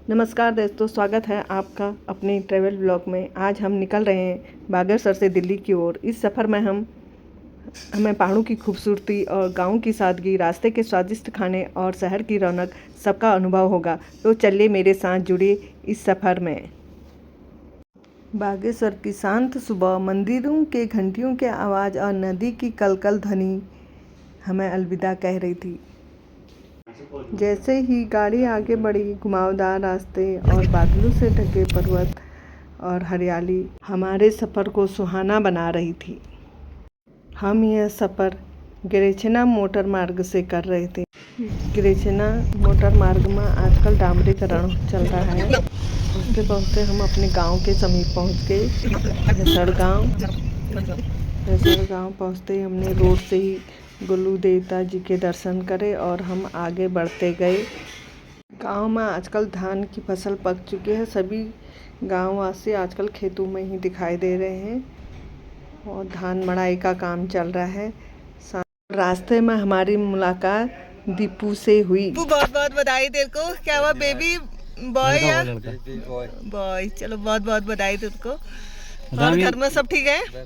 नमस्कार दोस्तों, स्वागत है आपका अपने ट्रैवल ब्लॉग में। आज हम निकल रहे हैं बागेश्वर से दिल्ली की ओर। इस सफ़र में हमें पहाड़ों की खूबसूरती और गाँव की सादगी, रास्ते के स्वादिष्ट खाने और शहर की रौनक सबका अनुभव होगा। तो चलिए मेरे साथ जुड़िए इस सफ़र में। बागेश्वर की शांत सुबह, मंदिरों के घंटियों के आवाज़ और नदी की कलकल ध्वनि हमें अलविदा कह रही थी। जैसे ही गाड़ी आगे बढ़ी, घुमावदार रास्ते और बादलों से ढके पर्वत और हरियाली हमारे सफ़र को सुहाना बना रही थी। हम यह सफ़र गिरिछना मोटर मार्ग से कर रहे थे। गिरिछना मोटर मार्ग में आजकल डामरीकरण चल रहा है। पहुँचते पहुँचते हम अपने गांव के समीप पहुँच गए, हेसर गाँव पहुँचते ही हमने रोड से ही गुल्लू देवता जी के दर्शन करे और हम आगे बढ़ते गए। गांव में आजकल धान की फसल पक चुकी है। सभी गांववासी आजकल खेतों में ही दिखाई दे रहे हैं और धान मड़ाई का काम चल रहा है। रास्ते में हमारी मुलाकात दीपू से हुई। बहुत बहुत बधाई तेरे को। क्या हुआ, बेबी बॉय या बॉय? चलो बहुत बहुत बधाई तेरे को। और घर में सब ठीक है?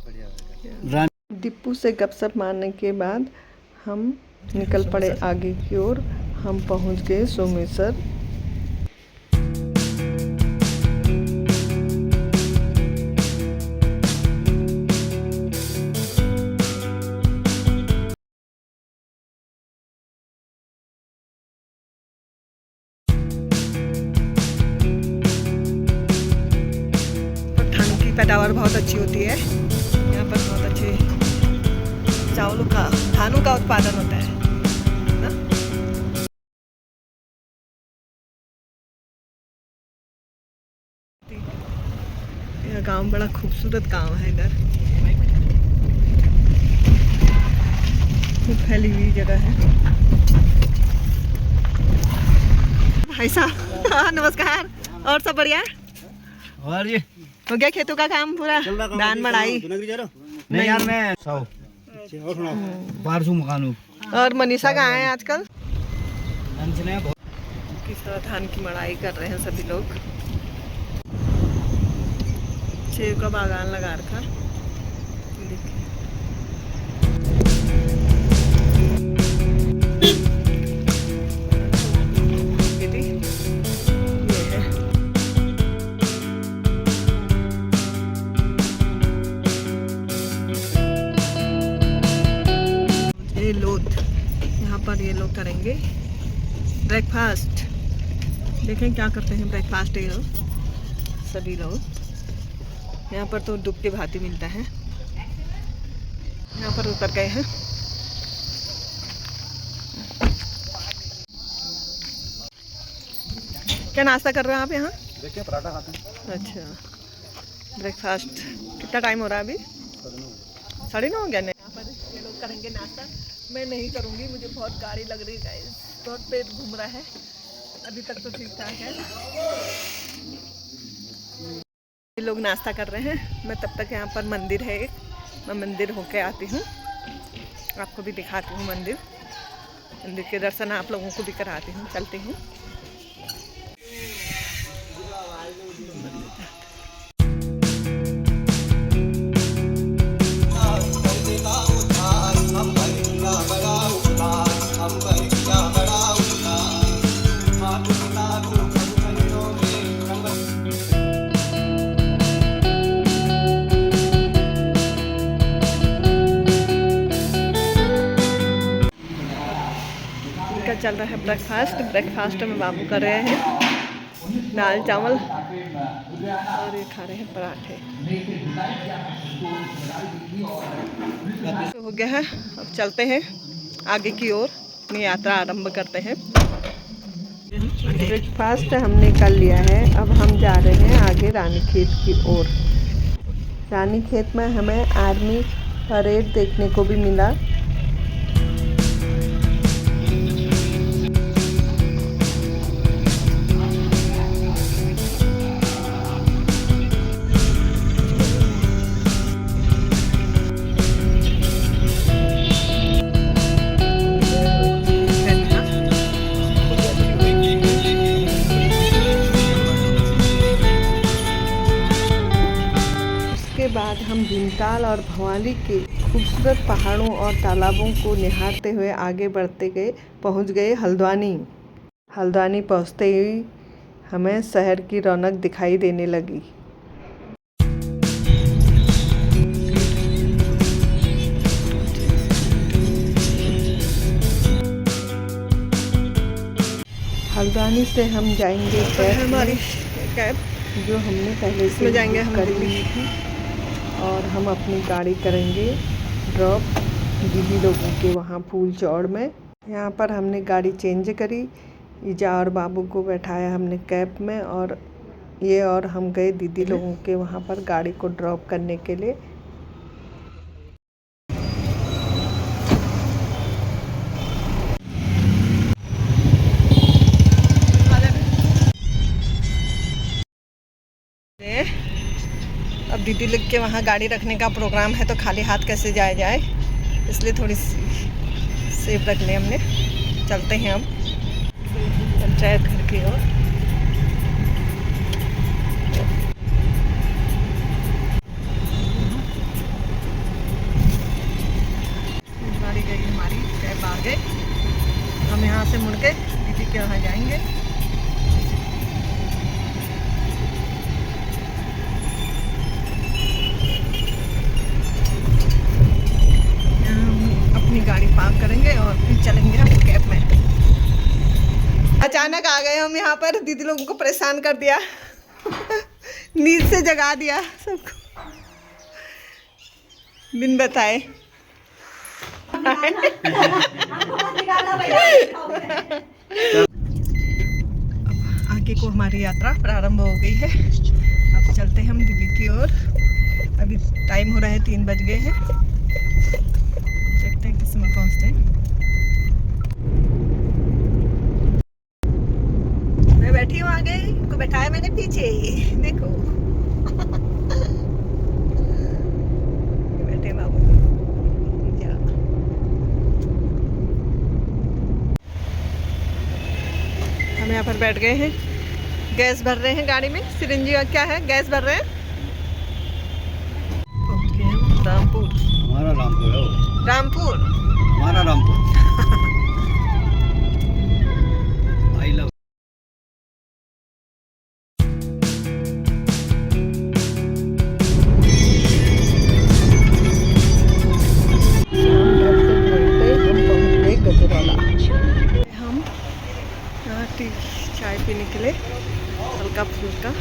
दीपू से गपशप मारने के बाद हम निकल पड़े आगे की ओर। हम पहुंच गए सोमेश्वर। धान की पैदावार बहुत अच्छी होती है। यहाँ पर बहुत अच्छे चावलों का, धानों का उत्पादन होता है ना? यह गांव बड़ा खूबसूरत गांव है। इधर खूब फैली हुई जगह है। भाई साहब नमस्कार। और सब बढ़िया? और ये हो गया खेतों का काम पूरा? धान मड़ाई? नहीं यार, मैं 1200 मकानों। और मनीषा कहाँ है आजकल? किस तरह धान की मड़ाई कर रहे हैं सभी लोग। सेब का बागान लगा रखा। ये लोग यहाँ पर ये लोग करेंगे ब्रेकफास्ट। देखें क्या करते हैं ब्रेकफास्ट ये लोग, सभी लोग। यहाँ पर तो डूब के भाती मिलता है। यहाँ पर उतर गए हैं। क्या नाश्ता कर रहे हैं आप यहाँ? देखिए पराठा खाते हैं। अच्छा, ब्रेकफास्ट। कितना टाइम हो रहा है अभी? 9:30 हो गया। यहाँ पर ये लोग करेंगे नाश्ता। मैं नहीं करूँगी, मुझे बहुत गाड़ी लग रही है, बहुत पेट घूम रहा है। अभी तक तो ठीक ठाक है। ये लोग नाश्ता कर रहे हैं। मैं तब तक यहाँ पर मंदिर है एक, मैं मंदिर होके आती हूँ, आपको भी दिखाती हूँ मंदिर। मंदिर के दर्शन आप लोगों को भी कराती हूँ। चलती हूँ। चल रहा है ब्रेकफास्ट में बाबू कर रहे हैं दाल चावल और ये खा रहे हैं पराठे। तो हो गया है, अब चलते हैं आगे की ओर, अपनी यात्रा आरंभ करते हैं। ब्रेकफास्ट हमने कर लिया है। अब हम जा रहे हैं आगे रानीखेत की ओर। रानीखेत में हमें आर्मी परेड देखने को भी मिला। भीमताल और भवाली के खूबसूरत पहाड़ों और तालाबों को निहारते हुए आगे बढ़ते गए, पहुंच गए हल्द्वानी। हल्द्वानी पहुंचते ही हमें शहर की रौनक दिखाई देने लगी। हल्द्वानी से हम जाएंगे हमारी कैब जो हमने पहले से जाएंगे हम कर ली थी, और हम अपनी गाड़ी करेंगे ड्रॉप दीदी लोगों के वहाँ फूल चौड़ में। यहाँ पर हमने गाड़ी चेंज करी, ईजा और बाबू को बैठाया हमने कैब में, और हम गए दीदी लोगों के वहाँ पर गाड़ी को ड्रॉप करने के लिए। अब दीदी लोग के वहाँ गाड़ी रखने का प्रोग्राम है, तो खाली हाथ कैसे जाया जाए, इसलिए थोड़ी सेफ रख लें हमने। चलते हैं अब पंचायत घर की ओर। गाड़ी गई हमारी, कैब आ गए। हम यहाँ से मुड़ के दीदी के वहाँ जाएंगे। गाड़ी पार्क करेंगे और फिर चलेंगे हम कैब में। अचानक आ गए हम यहाँ पर, दीदी लोगों को परेशान कर दिया नींद से जगा दिया सबको बिन बताए। आगे को हमारी यात्रा प्रारंभ हो गई है। अब चलते हैं हम दिल्ली की ओर। अभी टाइम हो रहा है 3 बज गए हैं। देखते हैं किस में पहुंचते हैं। मैं बैठी हूँ आगे, इनको बैठाया मैंने पीछे, देखो बैठे बाबू। हम यहाँ पर बैठ गए हैं, गैस भर रहे हैं गाड़ी में। सिरिंजी का क्या है, गैस भर रहे हैं। पहुंच गए हम रामपुर। हमारा रामपुर है, रामपुर हमारा रामपुर। I love. गजरौला हम यहाँ चाय पीने के लिए हल्का फुल्का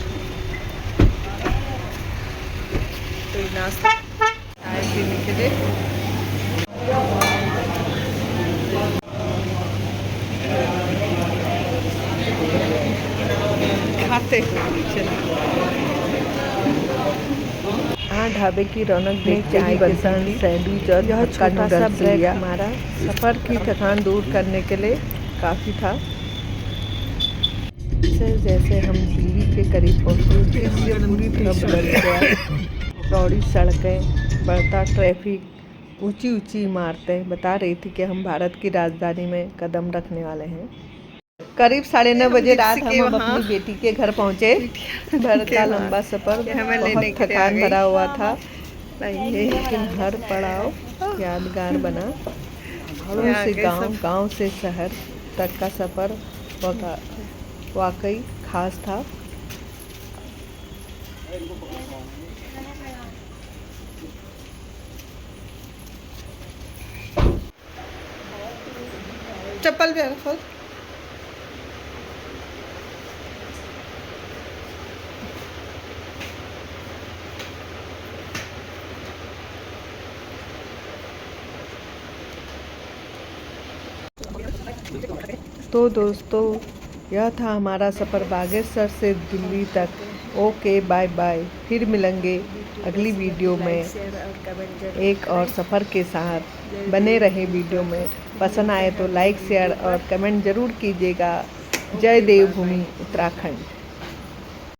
तो नाश्ता चाय पीने के लिए खाते हुए हाँ ढाबे की रौनक देख चाय बर्तन सैंडविच और यह छोटा सा ब्रेक हमारा सफ़र की थकान दूर करने के लिए काफ़ी था। जैसे हम दिल्ली के करीब पहुँचे, पूरी तरह बदल गया। चौड़ी सड़कें, बढ़ता ट्रैफिक, ऊंची ऊंची इमारतें बता रही थी कि हम भारत की राजधानी में कदम रखने वाले हैं। करीब 9:30 बजे रात हम अपनी बेटी के घर पहुंचे। घर का लंबा सफ़र बहुत थकान भरा हुआ था, लेकिन हर पड़ाव यादगार बना। पहाड़ों से गांव, गांव से शहर तक का सफ़र वाकई खास था। चप्पल भी रखो। तो दोस्तों, यह था हमारा सफ़र बागेश्वर से दिल्ली तक। Okay, bye bye. फिर मिलेंगे अगली वीडियो में एक और सफ़र के साथ। बने रहे वीडियो में। पसंद आए तो लाइक, शेयर और कमेंट ज़रूर कीजिएगा। जय देवभूमि उत्तराखंड।